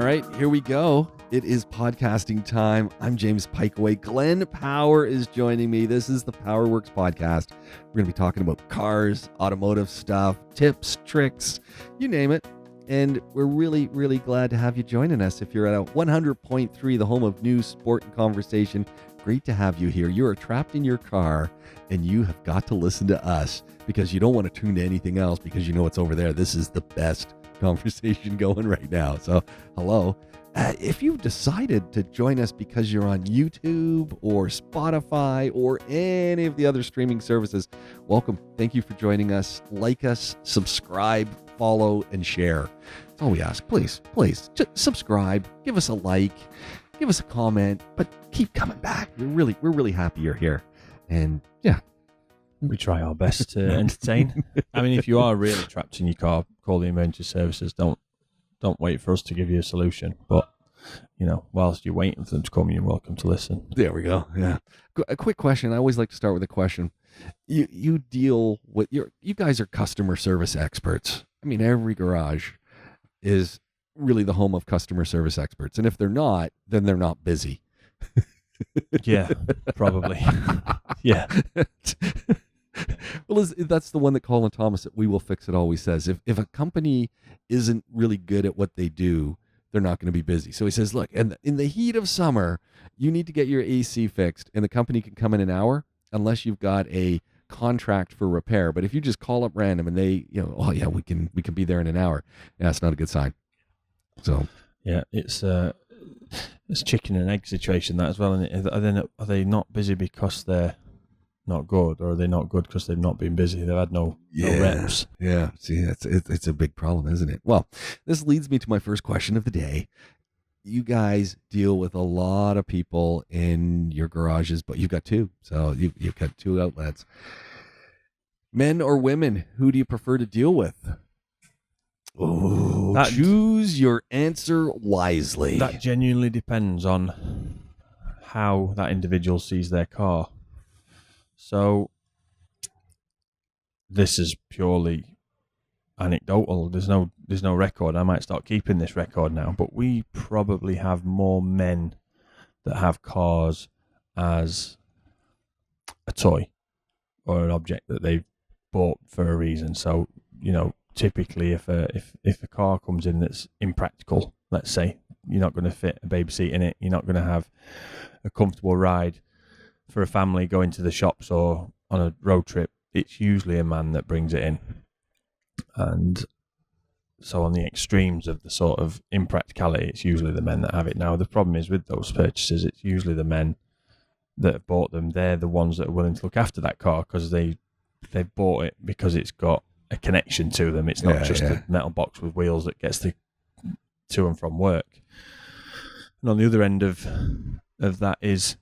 All right, here we go. It is podcasting time. I'm James Piecowye. Glenn Power is joining me. This is the PowerWorks podcast. We're going to be talking about cars, automotive stuff, tips, tricks, you name it. And we're really, really glad to have you joining us. If you're at 100.3, the home of news, sport, and conversation, great to have you here. You are trapped in your car, and you have got to listen to us because you don't want to tune to anything else because you know what's over there. This is the best conversation going right now. So, hello. If you've decided to join us because you're on YouTube or Spotify or any of the other streaming services, welcome. Thank you for joining us. Like us, subscribe, follow, and share. That's all we ask. Please, just subscribe, give us a like, give us a comment, but keep coming back. We're really happy you're here. And yeah. We try our best to entertain. I mean, if you are really trapped in your car, call the emergency services. Don't wait for us to give you a solution. But, you know, whilst you're waiting for them to come, you're welcome to listen. There we go. Yeah. A quick question. I always like to start with a question. You deal with you guys are customer service experts. I mean, every garage is really the home of customer service experts. And if they're not, then they're not busy. Yeah, probably. Yeah. Well, that's the one that Colin Thomas at We Will Fix It always says. If a company isn't really good at what they do, they're not going to be busy. So he says, look, in the heat of summer, you need to get your AC fixed, and the company can come in an hour unless you've got a contract for repair. But if you just call up random and they, oh yeah, we can be there in an hour, yeah, it's not a good sign. So yeah, it's chicken and egg situation that as well. And are they not busy because they're not good, or are they not good because they've not been busy? They've had no reps. Yeah, see, it's a big problem, isn't it? Well, this leads me to my first question of the day. You guys deal with a lot of people in your garages, but you've got two, so you've got two outlets. Men or women, who do you prefer to deal with? Oh, choose your answer wisely. That genuinely depends on how that individual sees their car. So this is purely anecdotal. There's no record. I might start keeping this record now, but we probably have more men that have cars as a toy or an object that they've bought for a reason. So, typically if a car comes in that's impractical, let's say, you're not going to fit a baby seat in it, you're not going to have a comfortable ride for a family going to the shops or on a road trip, it's usually a man that brings it in. And so on the extremes of the sort of impracticality, it's usually the men that have it. Now, the problem is with those purchases, it's usually the men that have bought them. They're the ones that are willing to look after that car because they've bought it because it's got a connection to them. It's not just a metal box with wheels that gets to and from work. And on the other end of that is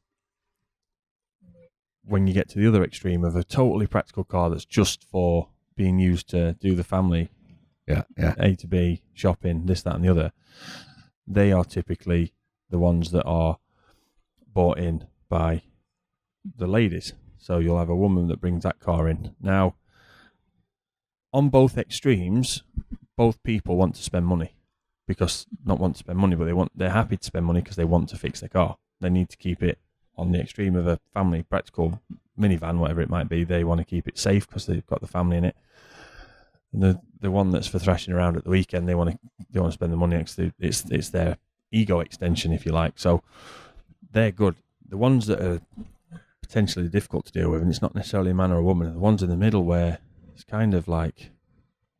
when you get to the other extreme of a totally practical car that's just for being used to do the family A to B, shopping, this, that, and the other, they are typically the ones that are bought in by the ladies. So you'll have a woman that brings that car in. Now, on both extremes, both people want to spend money. But they're happy to spend money because they want to fix their car. They need to keep it on the extreme of a family practical minivan, whatever it might be. They want to keep it safe because they've got the family in it. And the one that's for thrashing around at the weekend, they want to spend the money because it's their ego extension, if you like. So they're good. The ones that are potentially difficult to deal with, and it's not necessarily a man or a woman, are the ones in the middle where it's kind of like,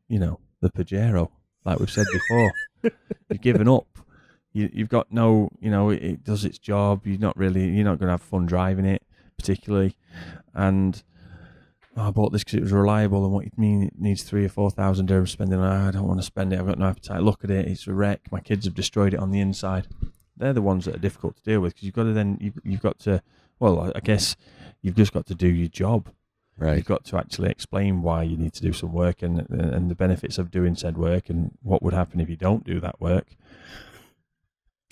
the Pajero, like we've said before. You've given up. You've got no, it does its job. You're not going to have fun driving it, particularly. And I bought this because it was reliable. And what you mean it needs 3,000 or 4,000 dirhams spending? I don't want to spend it. I've got no appetite. Look at it. It's a wreck. My kids have destroyed it on the inside. They're the ones that are difficult to deal with because you've got to. Well, I guess you've just got to do your job. Right. You've got to actually explain why you need to do some work and the benefits of doing said work and what would happen if you don't do that work.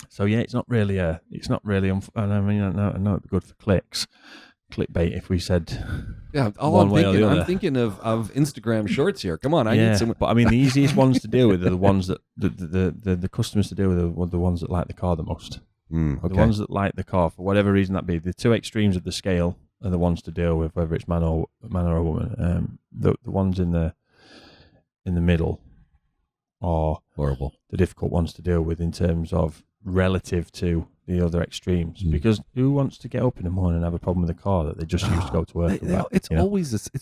So yeah, it's not really. And I mean, I know it'd be good for clicks clickbait if we said all one I'm way or thinking, the other. I'm thinking of Instagram Shorts here. Come on, I need some. But I mean, the easiest ones to deal with are the ones that the customers to deal with are the ones that like the car the most. Okay. The ones that like the car for whatever reason that be. The two extremes of the scale are the ones to deal with, whether it's man or a woman. The ones in the middle are horrible. The difficult ones to deal with in terms of relative to the other extremes. Because who wants to get up in the morning and have a problem with a car that they just used to go to work? It's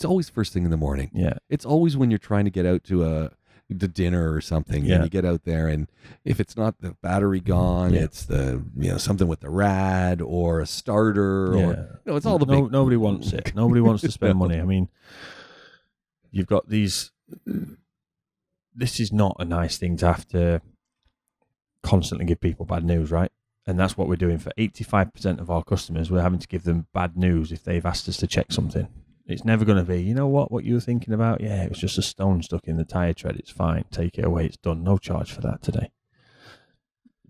always first thing in the morning. Yeah, it's always when you're trying to get out to dinner or something, and you get out there, and if it's not the battery gone, it's the something with the rad or a starter, or it's all the big. Nobody wants it. Nobody wants to spend money. I mean, you've got these. This is not a nice thing to have to constantly give people bad news, right? And that's what we're doing for 85% of our customers. We're having to give them bad news if they've asked us to check something. It's never going to be, what you were thinking about? Yeah, it was just a stone stuck in the tyre tread. It's fine. Take it away. It's done. No charge for that today.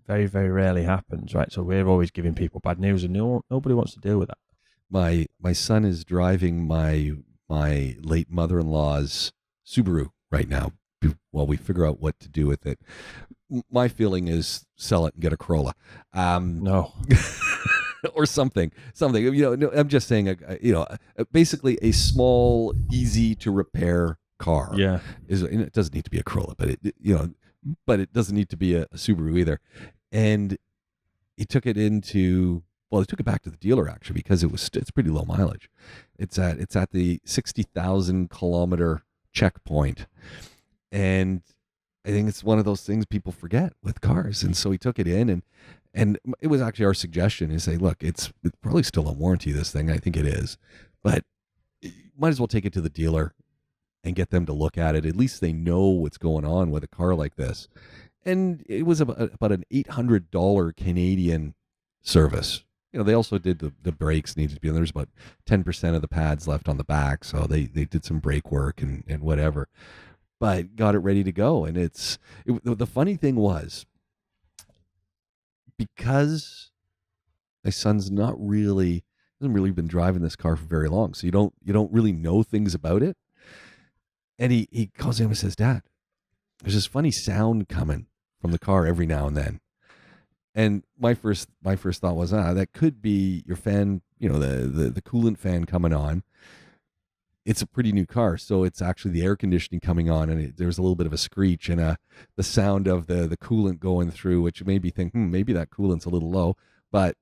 Very, very rarely happens, right? So we're always giving people bad news, and nobody wants to deal with that. My son is driving my late mother-in-law's Subaru right now while we figure out what to do with it. My feeling is sell it and get a Corolla. No. Or something. No, I'm just saying, basically a small, easy to repair car. Yeah. It doesn't need to be a Corolla, but it doesn't need to be a Subaru either. And he took it back to the dealer actually, because it's pretty low mileage. It's at the 60,000 kilometer checkpoint. And I think it's one of those things people forget with cars. And so he took it in, and it was actually our suggestion to say, look, it's probably still on warranty, this thing. I think it is. But you might as well take it to the dealer and get them to look at it. At least they know what's going on with a car like this. And it was about an $800 Canadian service. They also did the brakes needed to be, and there's about 10% of the pads left on the back. So they did some brake work and whatever. But got it ready to go. And the funny thing was, because my son's hasn't really been driving this car for very long, so you don't really know things about it. And he calls him and says, "Dad, there's this funny sound coming from the car every now and then." And my first thought was, that could be your fan, the coolant fan coming on. It's a pretty new car, so it's actually the air conditioning coming on, and there's a little bit of a screech and the sound of the coolant going through, which made me think, maybe that coolant's a little low. But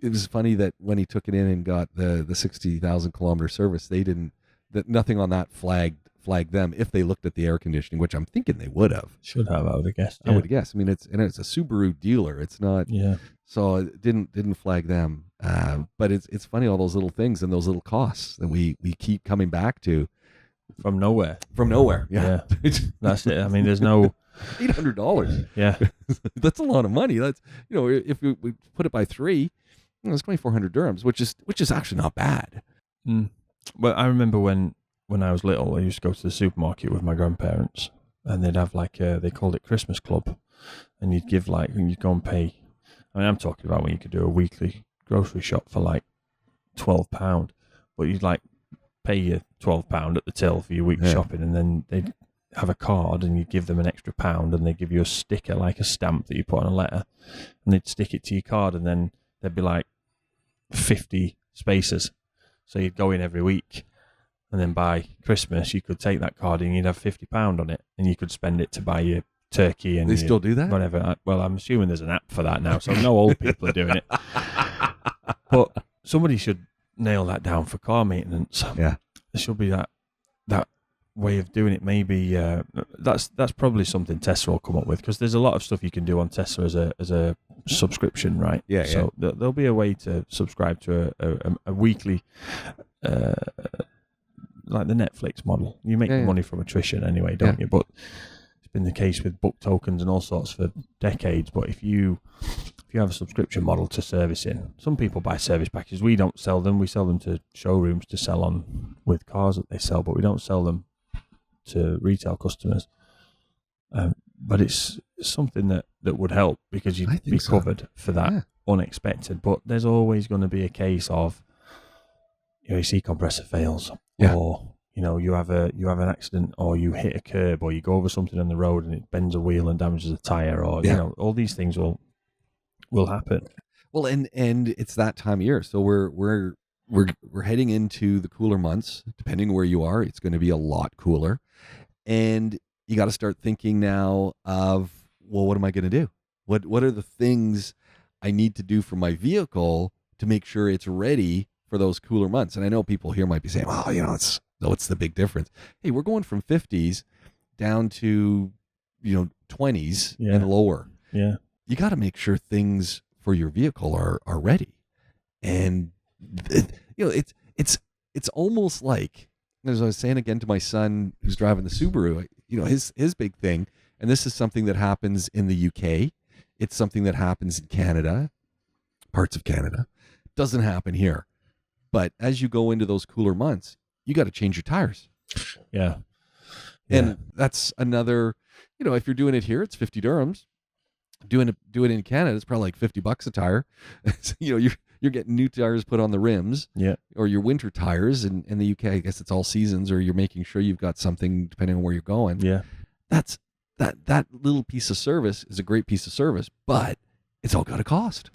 it was funny that when he took it in and got the 60,000 kilometer service, nothing on that flagged them if they looked at the air conditioning, which I'm thinking they would have. Should have, I would have guessed. Yeah. I would guess. I mean, it's a Subaru dealer. It's not. Yeah. So it didn't flag them. But it's funny, all those little things and those little costs that we keep coming back to. From nowhere. Yeah. That's it. I mean, there's no $800. Yeah. That's a lot of money. That's, if we put it by 3, it's 2,400 dirhams, which is actually not bad. Well, I remember when I was little, I used to go to the supermarket with my grandparents, and they'd have they called it Christmas Club, and you'd give you'd go and pay. I mean, I'm talking about when you could do a weekly grocery shop for £12, but you'd pay your £12 at the till for your weekly shopping, and then they'd have a card, and you'd give them an extra £1, and they'd give you a sticker, like a stamp that you put on a letter, and they'd stick it to your card, and then there'd be 50 spaces, so you'd go in every week. And then by Christmas, you could take that card and you'd have £50 on it, and you could spend it to buy your turkey and they still do that. Whatever. Well, I'm assuming there's an app for that now, so no old people are doing it. But somebody should nail that down for car maintenance. Yeah, there should be that way of doing it. Maybe that's probably something Tesla will come up with, because there's a lot of stuff you can do on Tesla as a subscription, right? Yeah. So there'll be a way to subscribe to a weekly. Like the Netflix model. You make money from attrition anyway, don't you? But it's been the case with book tokens and all sorts for decades. But if you have a subscription model to servicing, some people buy service packages. We don't sell them. We sell them to showrooms to sell on with cars that they sell, but we don't sell them to retail customers. But it's something that would help, because you'd be covered for that unexpected. But there's always going to be a case of your AC compressor fails, Yeah. or you have an accident, or you hit a curb, or you go over something on the road and it bends a wheel and damages a tire, or all these things will happen. Well, and it's that time of year, so we're heading into the cooler months. Depending where you are, it's going to be a lot cooler, and you got to start thinking now of, well, what am I going to do? What are the things I need to do for my vehicle to make sure it's ready for those cooler months? And I know people here might be saying, well, what's the big difference? Hey, we're going from 50s down to 20s and lower. Yeah. You got to make sure things for your vehicle are ready. And it's almost like, as I was saying again to my son who's driving the Subaru, his big thing, and this is something that happens in the UK, it's something that happens in Canada, parts of Canada, doesn't happen here. But as you go into those cooler months, you got to change your tires. Yeah. And that's another, if you're doing it here, it's 50 dirhams. Doing it in Canada, it's probably like $50 a tire. So, you're getting new tires put on the rims, or your winter tires. And in the UK, I guess it's all seasons, or you're making sure you've got something depending on where you're going. Yeah, that's that little piece of service is a great piece of service, but it's all got a cost.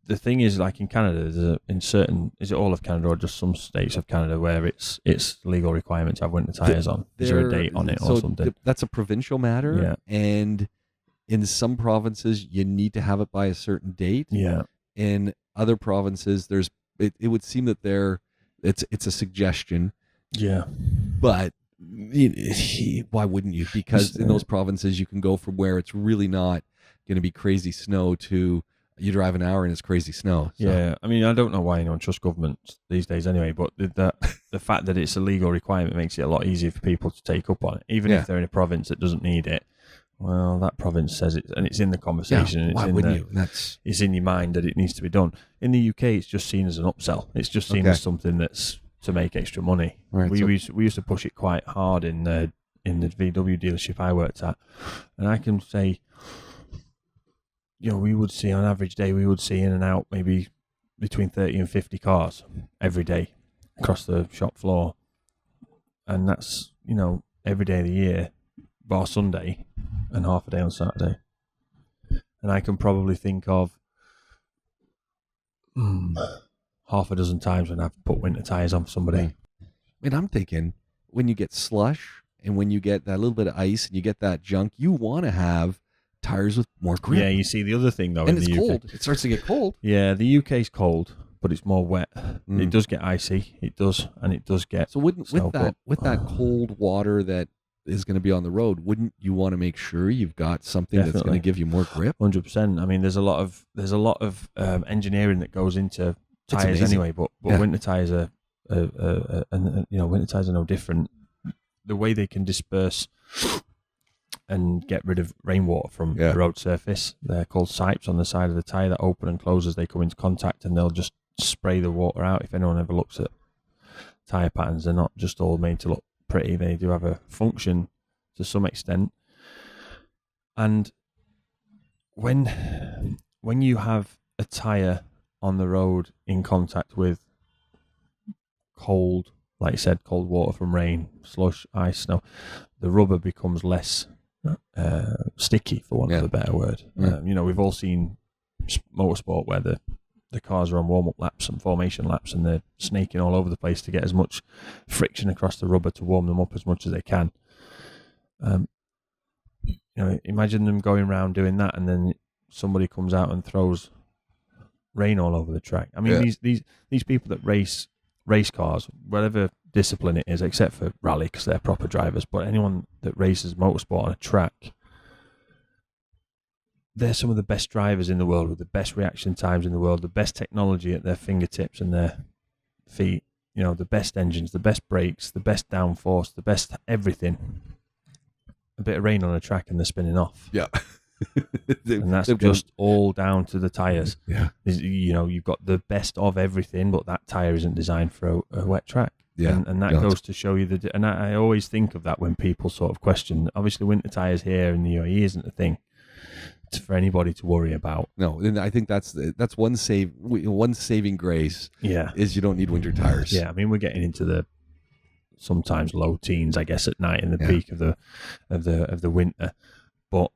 The thing is, like in Canada, is it all of Canada or just some states of Canada where it's legal requirement to have winter tires on? Is there a date on it or something? That's a provincial matter, and in some provinces you need to have it by a certain date. Yeah. In other provinces, it would seem that it's a suggestion. Yeah. But why wouldn't you? Because in those provinces you can go from where it's really not going to be crazy snow to you drive an hour and it's crazy snow. So. Yeah, I mean, I don't know why anyone trusts governments these days anyway, but the fact that it's a legal requirement makes it a lot easier for people to take up on it, even if they're in a province that doesn't need it. Well, that province says it, and it's in the conversation. Yeah, why wouldn't you? It's in your mind that it needs to be done. In the UK, it's just seen as an upsell. It's just seen as something that's to make extra money. Right, we used to push it quite hard in the VW dealership I worked at, and I can say, we would see on average day, we would see in and out maybe between 30 and 50 cars every day across the shop floor, and that's every day of the year, bar Sunday, and half a day on Saturday. And I can probably think of half a dozen times when I've put winter tires on for somebody. I mean, I'm thinking when you get slush and when you get that little bit of ice and you get that junk, you want to have tires with more grip. Yeah, you see the other thing though, and in it's the UK, cold. It starts to get cold. Yeah, the UK's cold, but it's more wet. It does get icy. It does, and it does get. So with that cold water that is going to be on the road, wouldn't you want to make sure you've got something that's going to give you more grip? 100%. I mean, there's a lot of engineering that goes into tires anyway, but winter tires are winter tires are no different. The way they can disperse and get rid of rainwater from the road surface, they're called sipes on the side of the tire that open and close as they come into contact, and they'll just spray the water out. If anyone ever looks at tire patterns, they're not just all made to look pretty. They do have a function to some extent. And when you have a tire on the road in contact with cold, like you said, cold water from rain, slush, ice, snow, the rubber becomes less sticky, for want of a better word. We've all seen motorsport where the cars are on warm-up laps and formation laps, and they're snaking all over the place to get as much friction across the rubber to warm them up as much as they can. Imagine them going around doing that, and then somebody comes out and throws rain all over the track. I mean, these people that race cars, whatever discipline it is, except for rally because they're proper drivers, but anyone that races motorsport on a track, they're some of the best drivers in the world with the best reaction times in the world, the best technology at their fingertips and their feet, the best engines, the best brakes, the best downforce, the best everything. A bit of rain on a track and they're spinning off. Yeah. And that's just all down to the tyres. Yeah. You've got the best of everything, but that tyre isn't designed for a wet track. Yeah. And that goes to show you and I always think of that when people sort of question, obviously winter tyres here in the UAE isn't a thing. for anybody to worry about. No, and I think that's one saving grace. Yeah, is you don't need winter tires. Yeah, I mean, we're getting into the sometimes low teens, I guess, at night in the peak of the winter, but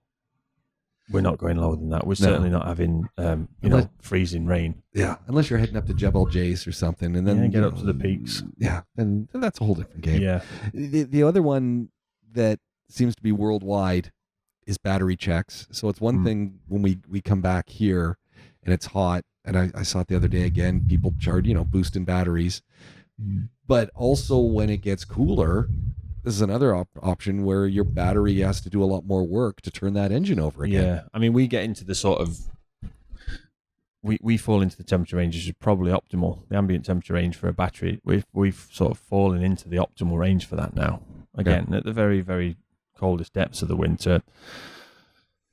we're not going lower than that. We're certainly not having freezing rain. Yeah, unless you're heading up to Jebel Jace or something, and then get up to the peaks. Yeah, and that's a whole different game. Yeah. The other one that seems to be worldwide is battery checks. So it's one thing when we come back here and it's hot, and I saw it the other day again, people charge, boosting batteries. But also when it gets cooler, this is another option where your battery has to do a lot more work to turn that engine over again. Yeah, I mean, we get into the sort of, we fall into the temperature range, which is probably optimal. The ambient temperature range for a battery, we've sort of fallen into the optimal range for that now. Again, at the very, very coldest depths of the winter,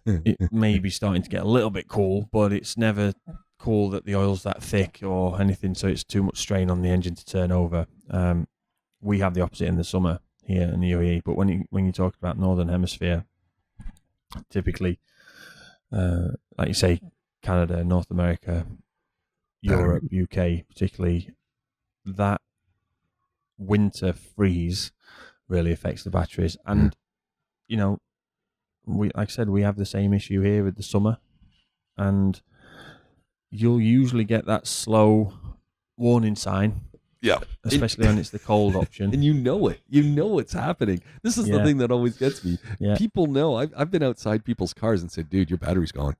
it may be starting to get a little bit cool, but it's never cool that the oil's that thick or anything, so it's too much strain on the engine to turn over. We have the opposite in the summer here in the UAE, but when you talk about Northern Hemisphere, typically, like you say, Canada, North America, Europe, UK, particularly, that winter freeze really affects the batteries. And, like I said, we have the same issue here with the summer, and you'll usually get that slow warning sign. Yeah. Especially when it's the cold option. And you know it. You know it's happening. This is the thing that always gets me. Yeah. People know. I've been outside people's cars and said, dude, your battery's gone.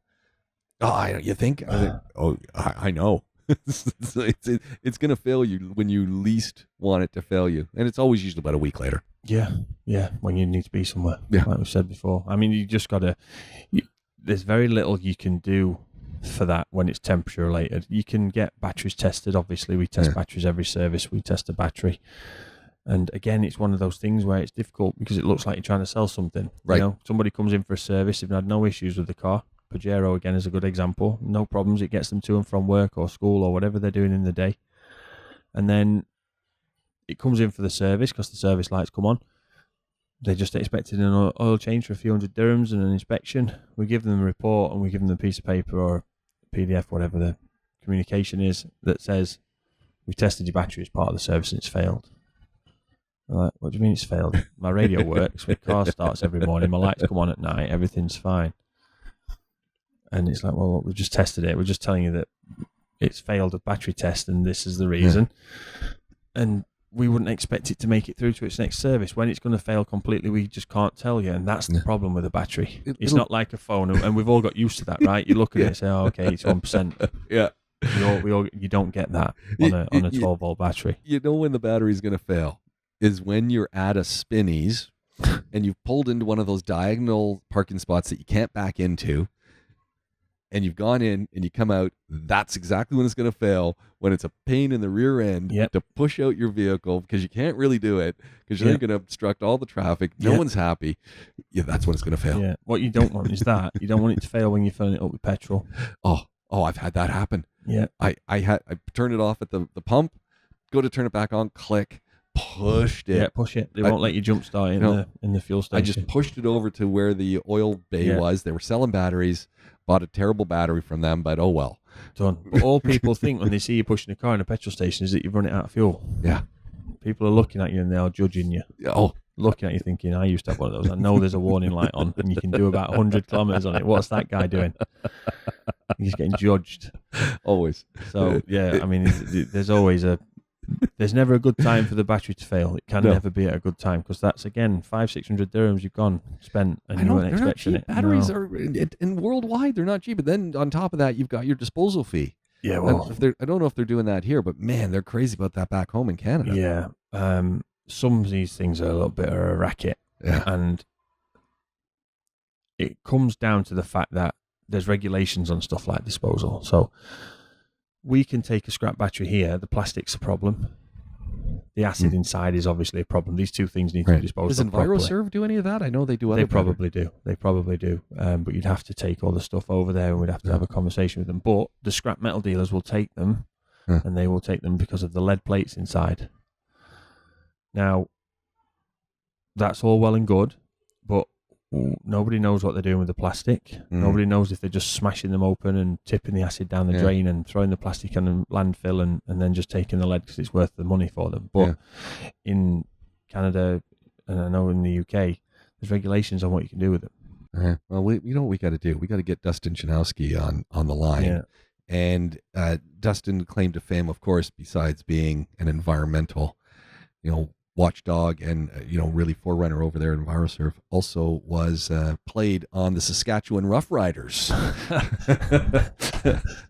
Oh, you think? I know. It's going to fail you when you least want it to fail you. And it's always usually about a week later. Yeah. When you need to be somewhere. Yeah. Like we said before. I mean, you just got to... There's very little you can do for that when it's temperature related. You can get batteries tested. Obviously, we test batteries every service. We test a battery, and again, it's one of those things where it's difficult because it looks like you're trying to sell something. Right. Somebody comes in for a service. They've had no issues with the car. Pajero again is a good example. No problems. It gets them to and from work or school or whatever they're doing in the day, and then it comes in for the service because the service lights come on. They're just expecting an oil change for a few hundred dirhams and an inspection. We give them a report and we give them a piece of paper or a PDF, whatever the communication is, that says, we've tested your battery as part of the service and it's failed. I'm like, what do you mean it's failed? My radio works, my car starts every morning, my lights come on at night, everything's fine. And it's like, well, we've just tested it. We're just telling you that it's failed a battery test and this is the reason. And we wouldn't expect it to make it through to its next service. When it's going to fail completely, we just can't tell you, and that's the problem with a battery. It's not like a phone, and we've all got used to that, right? You look at it and say, "Oh, okay, it's 1%." Yeah, you don't get that on a 12-volt battery. You know when the battery's going to fail is when you're at a Spinneys and you've pulled into one of those diagonal parking spots that you can't back into, and you've gone in and you come out. That's exactly when it's going to fail, when it's a pain in the rear end to push out your vehicle because you can't really do it because you're going to obstruct all the traffic. No one's happy. Yeah, that's when it's going to fail. Yeah. What you don't want is that. You don't want it to fail when you're filling it up with petrol. Oh, I've had that happen. Yeah. I turned it off at the pump, go to turn it back on, click, pushed it. Yeah, push it. They won't let you jump start in the fuel station. I just pushed it over to where the oil bay was. They were selling batteries. Bought a terrible battery from them, but oh well. Done. But all people think when they see you pushing a car in a petrol station is that you've run it out of fuel. Yeah. People are looking at you and they are judging you. Oh. Looking at you thinking, I used to have one of those. I know there's a warning light on and you can do about 100 kilometers on it. What's that guy doing? He's getting judged. Always. So, I mean, there's never a good time for the battery to fail. It can never be at a good time because that's, again, 500-600 dirhams you've spent and you weren't expecting it. Batteries are, and worldwide, they're not cheap. But then on top of that, you've got your disposal fee. Yeah, well. I don't know if they're doing that here, but man, they're crazy about that back home in Canada. Yeah. Some of these things are a little bit of a racket. Yeah. And it comes down to the fact that there's regulations on stuff like disposal. So we can take a scrap battery here. The plastic's a problem. The acid inside is obviously a problem. These two things need to be disposed of properly. Does EnviroServe do any of that? I know they do. They probably do. But you'd have to take all the stuff over there and we'd have to have a conversation with them. But the scrap metal dealers will take them and they will take them because of the lead plates inside. Now, that's all well and good, but nobody knows what they're doing with the plastic. Nobody knows if they're just smashing them open and tipping the acid down the drain and throwing the plastic in the landfill and then just taking the lead because it's worth the money for them. But in Canada, and I know in the UK, there's regulations on what you can do with them. Well, you know what we got to do? We got to get Dustin Chanowski on the line. Yeah. And Dustin claimed to fame, of course, besides being an environmental, watchdog and really forerunner over there in EnviroSurf, also was played on the Saskatchewan Roughriders.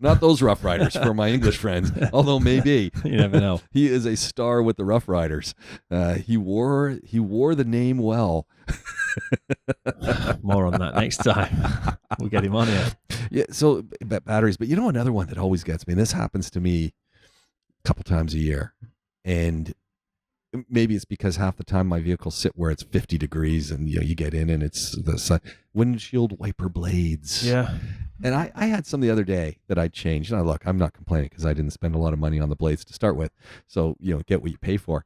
Not those Roughriders for my English friends, although maybe. You never know. He is a star with the Roughriders. He wore the name well. More on that next time. We'll get him on here. Yeah, so batteries. But another one that always gets me, and this happens to me a couple times a year, and maybe it's because half the time my vehicles sit where it's 50 degrees and you get in and it's the sun. Windshield wiper blades. Yeah. And I had some the other day that I changed. Now, look, I'm not complaining because I didn't spend a lot of money on the blades to start with. So, get what you pay for.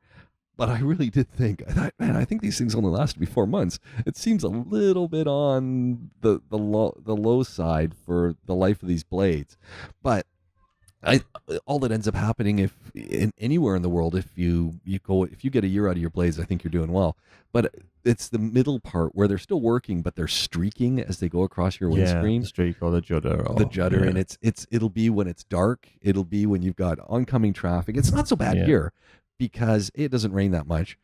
But I really did think, I think these things only lasted me 4 months. It seems a little bit on the low side for the life of these blades. But all that ends up happening anywhere in the world, if you get a year out of your blades, I think you're doing well. But it's the middle part where they're still working, but they're streaking as they go across your windscreen. The streak or the judder. And it'll be when it's dark. It'll be when you've got oncoming traffic. It's not so bad here because it doesn't rain that much,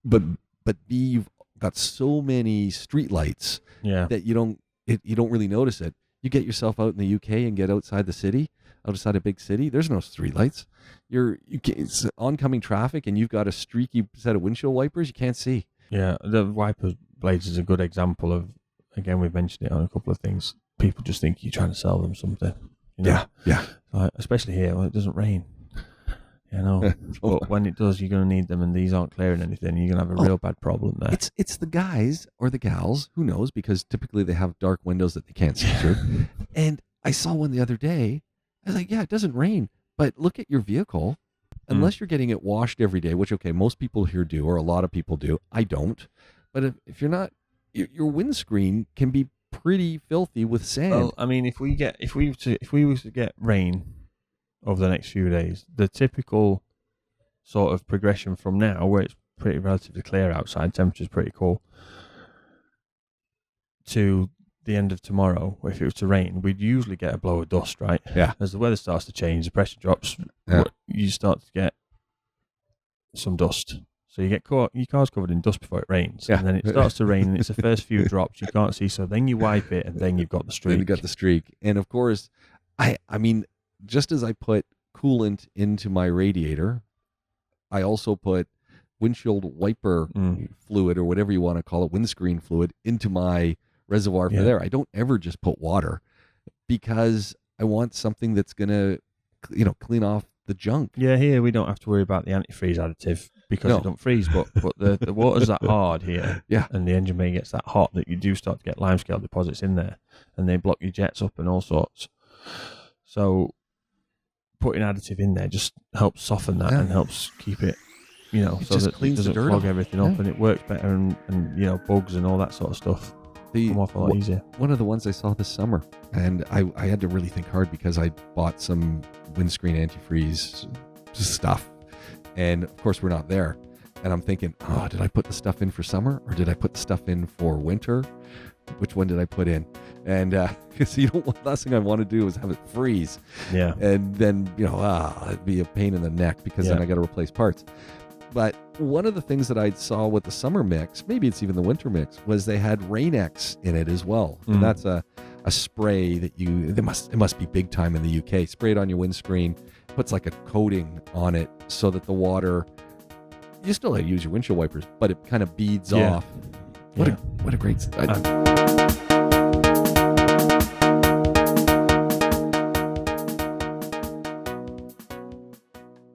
but B, you've got so many street lights that you don't really notice it. You get yourself out in the UK and get outside a big city, there's no street lights. It's oncoming traffic, and you've got a streaky set of windshield wipers you can't see. Yeah, the wiper blades is a good example of. Again, we've mentioned it on a couple of things. People just think you're trying to sell them something. Yeah. Especially here when it doesn't rain. But when it does, you're going to need them, and these aren't clearing anything. You're going to have a real bad problem there. It's the guys or the gals, who knows, because typically they have dark windows that they can't see through. And I saw one the other day. I was like, it doesn't rain, but look at your vehicle. Unless you're getting it washed every day, which, okay, most people here do, or a lot of people do. I don't. But if you're not, your windscreen can be pretty filthy with sand. Well, I mean, if we were to get rain over the next few days, the typical sort of progression from now, where it's pretty relatively clear outside, temperature's pretty cool, to the end of tomorrow, if it was to rain, we'd usually get a blow of dust, right? Yeah. As the weather starts to change, the pressure drops, you start to get some dust. So you get your car's covered in dust before it rains. Yeah. And then it starts to rain, and it's the first few drops you can't see. So then you wipe it, and then you've got the streak. Then you got the streak. And of course, I mean, just as I put coolant into my radiator, I also put windshield wiper fluid, or whatever you want to call it, windscreen fluid, into my reservoir for there. I don't ever just put water, because I want something that's going to, clean off the junk. Yeah, here we don't have to worry about the antifreeze additive because it don't freeze, but the water's that hard here, and the engine bay gets that hot that you do start to get limescale deposits in there, and they block your jets up and all sorts. So putting additive in there just helps soften that and helps keep it, so that it doesn't clog everything up, and it works better, and bugs and all that sort of stuff come off a lot easier. One of the ones I saw this summer, and I had to really think hard because I bought some windscreen antifreeze stuff, and of course we're not there, and I'm thinking, did I put the stuff in for summer, or did I put the stuff in for winter? Which one did I put in? And because last thing I want to do is have it freeze, and then it'd be a pain in the neck, because then I got to replace parts. But one of the things that I saw with the summer mix, maybe it's even the winter mix, was they had Rain-X in it as well. And that's a spray that it must be big time in the UK. Spray it on your windscreen, puts like a coating on it so that the water, you still use your windshield wipers, but it kind of beads off. What a great